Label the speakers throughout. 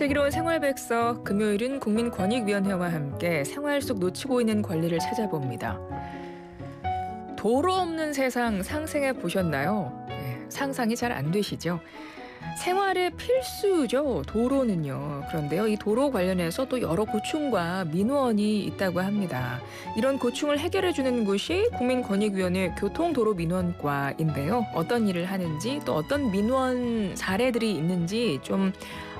Speaker 1: 슬기로운 생활백서, 금요일은 국민권익위원회와 함께 생활 속 놓치고 있는 권리를 찾아봅니다. 도로 없는 세상 상상해 보셨나요? 상상이 잘 안 되시죠? 생활의 필수죠, 도로는요. 그런데요, 이 도로 관련해서 또 여러 고충과 민원이 있다고 합니다. 이런 고충을 해결해주는 곳이 국민권익위원회 교통도로민원과인데요. 어떤 일을 하는지 또 어떤 민원 사례들이 있는지 좀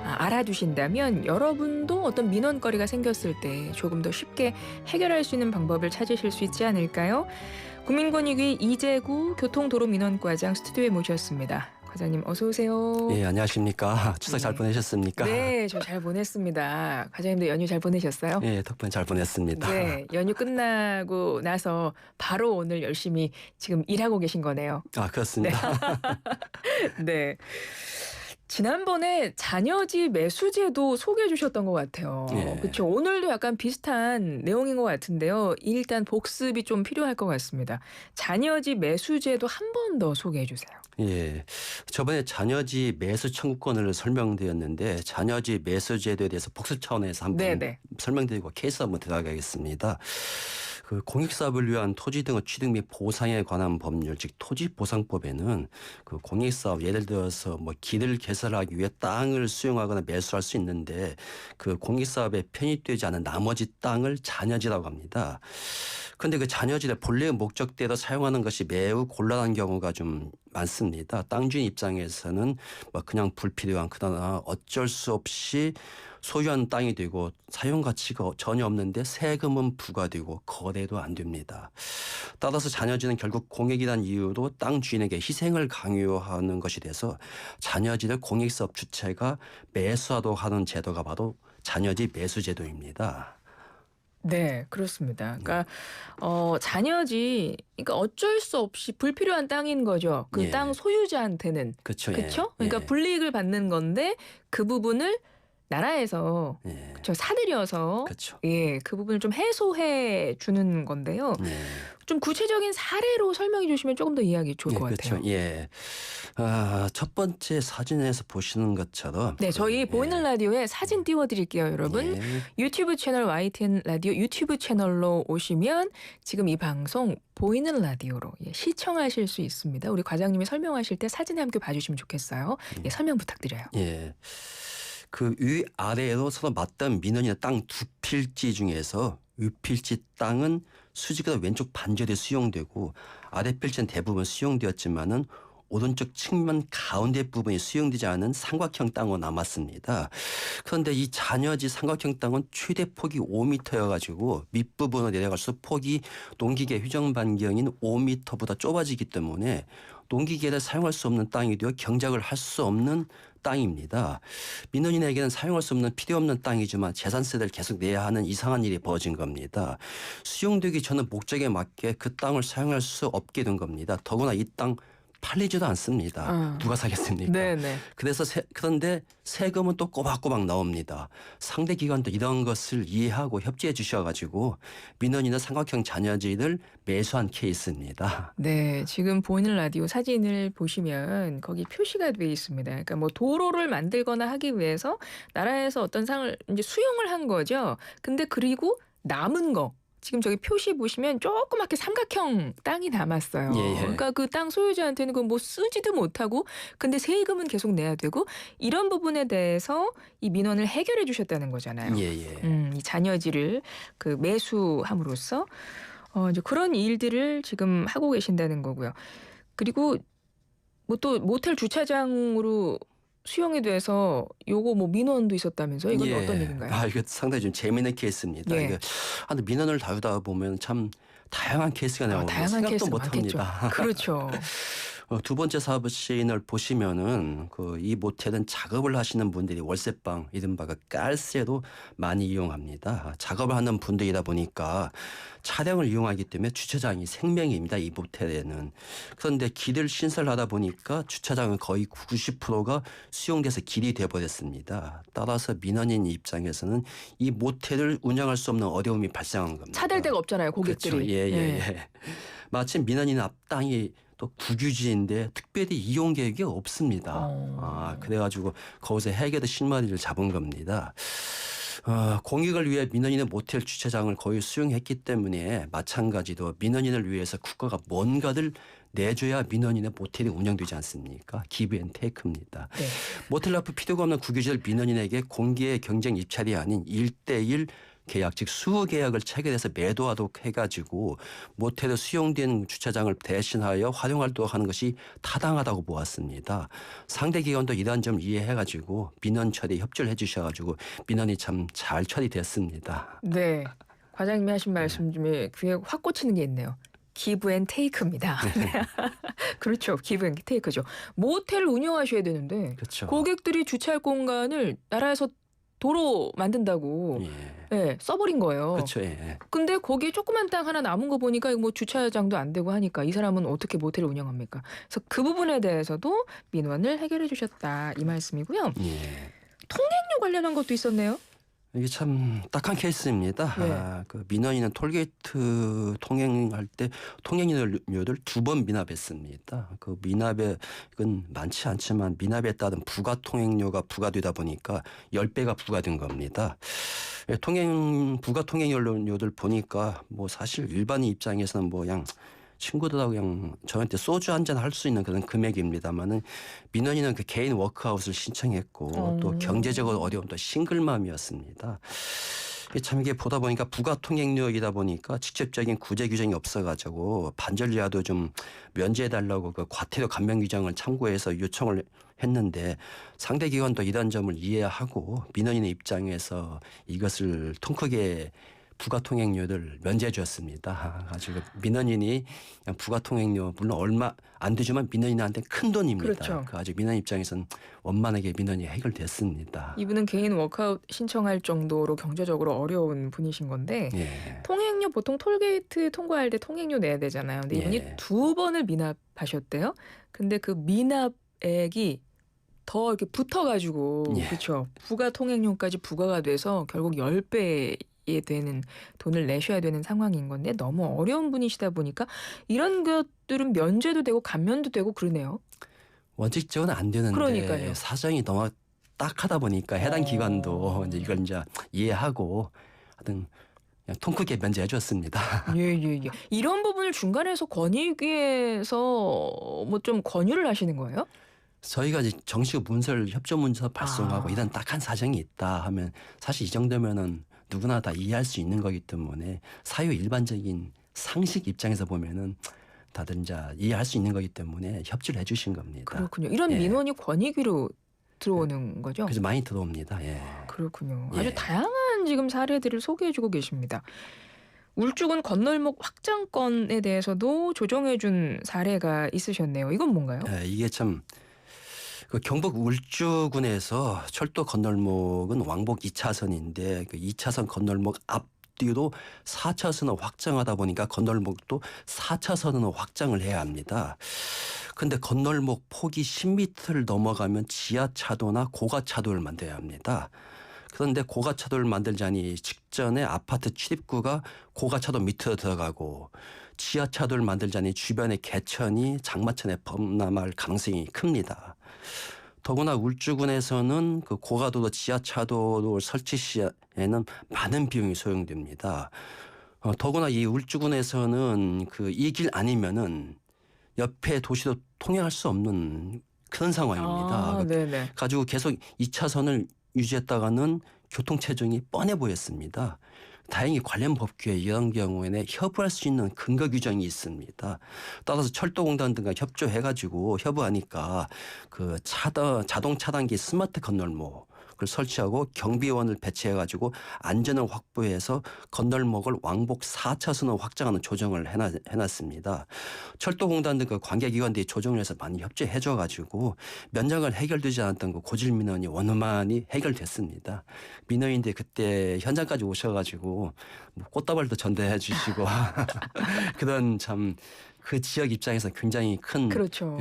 Speaker 1: 알아두신다면 여러분도 어떤 민원거리가 생겼을 때 조금 더 쉽게 해결할 수 있는 방법을 찾으실 수 있지 않을까요? 국민권익위 이재구 교통도로민원과장 스튜디오에 모셨습니다. 과장님 어서 오세요.
Speaker 2: 예, 안녕하십니까. 추석 잘 보내셨습니까?
Speaker 1: 네, 저 잘 보냈습니다. 과장님도 연휴 잘 보내셨어요?
Speaker 2: 예, 덕분에 잘 보냈습니다.
Speaker 1: 네, 연휴 끝나고 나서 바로 오늘 열심히 지금 일하고 계신 거네요.
Speaker 2: 아, 그렇습니다.
Speaker 1: 네. 지난번에 자녀지 매수제도 소개해 주셨던 것 같아요.
Speaker 2: 예.
Speaker 1: 그렇죠. 오늘도 약간 비슷한 내용인 것 같은데요. 일단 복습이 좀 필요할 것 같습니다. 자녀지 매수제도 한 번 더 소개해 주세요.
Speaker 2: 예, 저번에 자녀지 매수 청구권을 설명드렸는데 자녀지 매수제도에 대해서 복습 차원에서 한번 설명드리고 케이스 한번 들어가겠습니다. 그 공익사업을 위한 토지 등의 취득 및 보상에 관한 법률, 즉 토지보상법에는 그 공익사업, 예를 들어서 뭐 길을 개설하기 위해 땅을 수용하거나 매수할 수 있는데 그 공익사업에 편입되지 않은 나머지 땅을 자녀지라고 합니다. 그런데 그 자녀지를 본래의 목적대로 사용하는 것이 매우 곤란한 경우가 좀 많습니다. 땅 주인 입장에서는 뭐 그냥 불필요한 그러나 어쩔 수 없이 소유한 땅이 되고 사용 가치가 전혀 없는데 세금은 부과되고 거래도 안 됩니다. 따라서 자녀지는 결국 공익이라는 이유로 땅 주인에게 희생을 강요하는 것이 돼서 자녀지를 공익사업 주체가 매수하도록 하는 제도가 바로 자녀지 매수제도입니다.
Speaker 1: 네, 그렇습니다. 그러니까 자녀지, 그러니까 어쩔 수 없이 불필요한 땅인 거죠. 그 땅 소유자한테는.
Speaker 2: 그렇죠.
Speaker 1: 그렇죠? 그러니까 불이익을 받는 건데 그 부분을 나라에서 그렇죠, 사들여서 그 부분을 좀 해소해 주는 건데요. 좀 구체적인 사례로 설명해 주시면 조금 더 이해하기 좋을 것 같아요.
Speaker 2: 예. 첫 번째 사진에서 보시는 것처럼
Speaker 1: 저희 보이는 라디오에 사진 띄워드릴게요, 여러분. 유튜브 채널 YTN 라디오 유튜브 채널로 오시면 지금 이 방송 보이는 라디오로 시청하실 수 있습니다. 우리 과장님이 설명하실 때 사진에 함께 봐주시면 좋겠어요. 설명 부탁드려요.
Speaker 2: 예. 그 위아래로 서로 맞닿은 민원이나 땅 두 필지 중에서 윗필지 땅은 수직으로 왼쪽 반절에 수용되고 아래 필지는 대부분 수용되었지만은 오른쪽 측면 가운데 부분이 수용되지 않은 삼각형 땅으로 남았습니다. 그런데 이 자녀지 삼각형 땅은 최대 폭이 5m여가지고 밑부분으로 내려갈수록 폭이 농기계 휴정 반경인 5m보다 좁아지기 때문에 농기계를 사용할 수 없는 땅이 되어 경작을 할 수 없는 땅입니다. 민원인에게는 사용할 수 없는 필요 없는 땅이지만 재산세를 계속 내야 하는 이상한 일이 벌어진 겁니다. 수용되기 전에 목적에 맞게 그 땅을 사용할 수 없게 된 겁니다. 더구나 이 땅 팔리지도 않습니다. 누가 사겠습니까? 그래서 그런데 세금은 또 꼬박꼬박 나옵니다. 상대 기관도 이런 것을 이해하고 협조해 주셔가지고 민원인은 삼각형 자녀지를 매수한 케이스입니다.
Speaker 1: 네, 지금 보이는 라디오 사진을 보시면 거기 표시가 되어 있습니다. 그러니까 뭐 도로를 만들거나 하기 위해서 나라에서 어떤 상을 이제 수용을 한 거죠. 근데 그리고 남은 거. 지금 저기 표시 보시면 조그맣게 삼각형 땅이 남았어요. 그러니까 그 땅 소유자한테는 그 뭐 쓰지도 못하고 근데 세금은 계속 내야 되고 이런 부분에 대해서 이 민원을 해결해 주셨다는 거잖아요. 이 자녀지를 그 매수함으로써 이제 그런 일들을 지금 하고 계신다는 거고요. 그리고 뭐 또 모텔 주차장으로 수용이 돼서 요거 뭐 민원도 있었다면서요? 이건 어떤 얘기인가요?
Speaker 2: 이거 상당히 좀 재미있는 케이스입니다. 근데 민원을 다루다 보면 참 다양한 케이스가 나오고 생각도 못합니다.
Speaker 1: 그렇죠.
Speaker 2: 두 번째 사진을 보시면은 이 모텔은 작업을 하시는 분들이 월세방 이른바 깔세로 많이 이용합니다. 작업을 하는 분들이다 보니까 차량을 이용하기 때문에 주차장이 생명입니다. 이 모텔에는. 그런데 길을 신설하다 보니까 주차장은 거의 90%가 수용돼서 길이 돼버렸습니다. 따라서 민원인 입장에서는 이 모텔을 운영할 수 없는 어려움이 발생한 겁니다.
Speaker 1: 차댈 데가 없잖아요, 고객들이.
Speaker 2: 그렇죠. 마침 민원인 앞 땅이 또 국유지인데 특별히 이용 계획이 없습니다. 그래가지고 거기서 해계도 실마리를 잡은 겁니다. 공익을 위해 민원인의 모텔 주차장을 거의 수용했기 때문에 마찬가지로 민원인을 위해서 국가가 뭔가를 내줘야 민원인의 모텔이 운영되지 않습니까? 기브 앤 테이크입니다.
Speaker 1: 네.
Speaker 2: 모텔 앞에 필요가 없는 국유지를 민원인에게 공개의 경쟁 입찰이 아닌 1대1 계약 즉 수호 계약을 체결해서 매도하도록 해가지고 모텔에 수용된 주차장을 대신하여 활용하도록 하는 것이 타당하다고 보았습니다. 상대 기관도 이러한 점을 이해해가지고 민원 처리 협조를 해주셔가지고 민원이 참 잘 처리됐습니다.
Speaker 1: 네. 과장님이 하신 말씀 중에 귀에 확 꽂히는 게 있네요. 기브 앤 테이크입니다. 그렇죠. 기브 앤 테이크죠. 모텔을 운영하셔야 되는데
Speaker 2: 그렇죠.
Speaker 1: 고객들이 주차할 공간을 나라에서 도로 만든다고 써버린 거예요.
Speaker 2: 그렇죠. 예.
Speaker 1: 근데 거기에 조그만 땅 하나 남은 거 보니까 뭐 주차장도 안 되고 하니까 이 사람은 어떻게 모텔을 운영합니까? 그래서 그 부분에 대해서도 민원을 해결해 주셨다 이 말씀이고요. 통행료 관련한 것도 있었네요.
Speaker 2: 이게 참 딱한 케이스입니다. 그 민원인은 톨게이트 통행할 때 통행료를 2번 미납했습니다. 그 미납액은 많지 않지만 미납에 따른 부가 통행료가 부과되다 보니까 10배가 부과된 겁니다. 부가 통행료를 보니까 뭐 사실 일반인 입장에서는 뭐 그냥 친구들하고 그냥 저한테 소주 한잔 할 수 있는 그런 금액입니다만은 민원인은 그 개인 워크아웃을 신청했고 또 경제적으로 어려움도 싱글맘이었습니다. 참 이게 보다 보니까 부가 통행료이다 보니까 직접적인 구제 규정이 없어가지고 반절이라도 좀 면제해달라고 그 과태료 감면 규정을 참고해서 요청을 했는데 상대 기관도 이런 점을 이해하고 민원인의 입장에서 이것을 통 크게 부가통행료를 면제해 주었습니다. 가지고 민원인이 그냥 부가통행료 물론 얼마 안 되지만 민원인한테 큰 돈입니다.
Speaker 1: 그렇죠.
Speaker 2: 아주 민원 입장에서는 원만하게 민원이 해결됐습니다.
Speaker 1: 이분은 개인 워크아웃 신청할 정도로 경제적으로 어려운 분이신 건데 통행료 보통 톨게이트 통과할 때 통행료 내야 되잖아요. 근데 이분이 2번을 미납하셨대요. 근데 그 미납액이 더 이렇게 붙어가지고 그렇죠. 부가 통행료까지 부과가 돼서 결국 10배 되는 돈을 내셔야 되는 상황인 건데 너무 어려운 분이시다 보니까 이런 것들은 면제도 되고 감면도 되고 그러네요.
Speaker 2: 원칙적으로는 안 되는데
Speaker 1: 그러니까요.
Speaker 2: 사정이 너무 딱하다 보니까 해당 기관도 이제 이걸 이제 이해하고 하여튼 그냥 통 크게 면제해 줬습니다.
Speaker 1: 예. 이런 부분을 중간에서 권익위에서 뭐 좀 권유를 하시는 거예요?
Speaker 2: 저희가 이제 정식 문서를 협조 문서 발송하고 이런 딱한 사정이 있다 하면 사실 이 정도면은 누구나 다 이해할 수 있는 거기 때문에 사유 일반적인 상식 입장에서 보면은 다들 이제 이해할 수 있는 거기 때문에 협조를 해주신 겁니다.
Speaker 1: 그렇군요. 이런 민원이 권익위로 들어오는 거죠?
Speaker 2: 그래서 많이 들어옵니다.
Speaker 1: 그렇군요. 아주 다양한 지금 사례들을 소개해주고 계십니다. 울주군 건널목 확장건에 대해서도 조정해준 사례가 있으셨네요. 이건 뭔가요?
Speaker 2: 이게 참 그 경북 울주군에서 철도 건널목은 왕복 2차선인데 그 2차선 건널목 앞뒤로 4차선을 확장하다 보니까 건널목도 4차선으로 확장을 해야 합니다. 근데 건널목 폭이 10m를 넘어가면 지하차도나 고가차도를 만들어야 합니다. 그런데 고가차도를 만들자니 직전에 아파트 출입구가 고가차도 밑으로 들어가고 지하차도를 만들자니 주변의 개천이 장마천에 범람할 가능성이 큽니다. 더구나 울주군에서는 그 고가도로 지하차도를 설치 시에는 많은 비용이 소요됩니다. 더구나 이 울주군에서는 그 이 길 아니면은 옆에 도시도 통행할 수 없는 그런 상황입니다.
Speaker 1: 네네.
Speaker 2: 가지고 계속 2차선을 유지했다가는 교통 체증이 뻔해 보였습니다. 다행히 관련 법규에 이런 경우에는 협의할 수 있는 근거 규정이 있습니다. 따라서 철도공단 등과 협조해가지고 협의하니까 그 자동 차단기 스마트 건널목을 설치하고 경비원을 배치해가지고 안전을 확보해서 건널목을 왕복 4차선으로 확장하는 조정을 해놨습니다. 철도공단 등과 관계기관들이 조정을 해서 많이 협조해줘가지고 면적을 해결되지 않았던 그 고질 민원이 원만히 해결됐습니다. 민원인들 그때 현장까지 오셔가지고 뭐 꽃다발도 전달해 주시고 그런 참 그 지역 입장에서 굉장히 큰
Speaker 1: 그렇죠.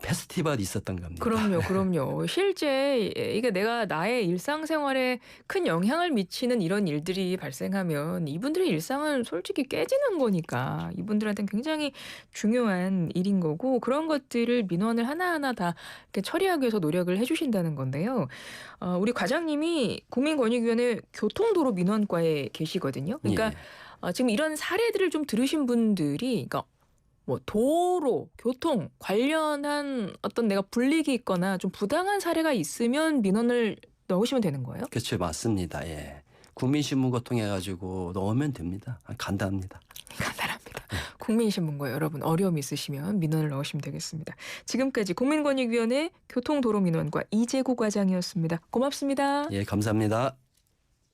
Speaker 2: 페스티벌이 있었던 겁니다.
Speaker 1: 그럼요. 실제 이게 내가 나의 일상생활에 큰 영향을 미치는 이런 일들이 발생하면 이분들의 일상은 솔직히 깨지는 거니까 이분들한테는 굉장히 중요한 일인 거고 그런 것들을 민원을 하나하나 다 이렇게 처리하기 위해서 노력을 해주신다는 건데요. 우리 과장님이 국민권익위원회 교통도로민원과에 계시거든요. 그러니까
Speaker 2: 예.
Speaker 1: 지금 이런 사례들을 좀 들으신 분들이 그러니까 뭐 도로, 교통 관련한 어떤 내가 불이익이 있거나 좀 부당한 사례가 있으면 민원을 넣으시면 되는 거예요?
Speaker 2: 그렇죠. 맞습니다. 예. 국민신문고 통해 가지고 넣으면 됩니다. 간단합니다.
Speaker 1: 간단합니다. 국민신문고 여러분 어려움 있으시면 민원을 넣으시면 되겠습니다. 지금까지 국민권익위원회 교통도로민원과 이재구 과장이었습니다. 고맙습니다.
Speaker 2: 예, 감사합니다.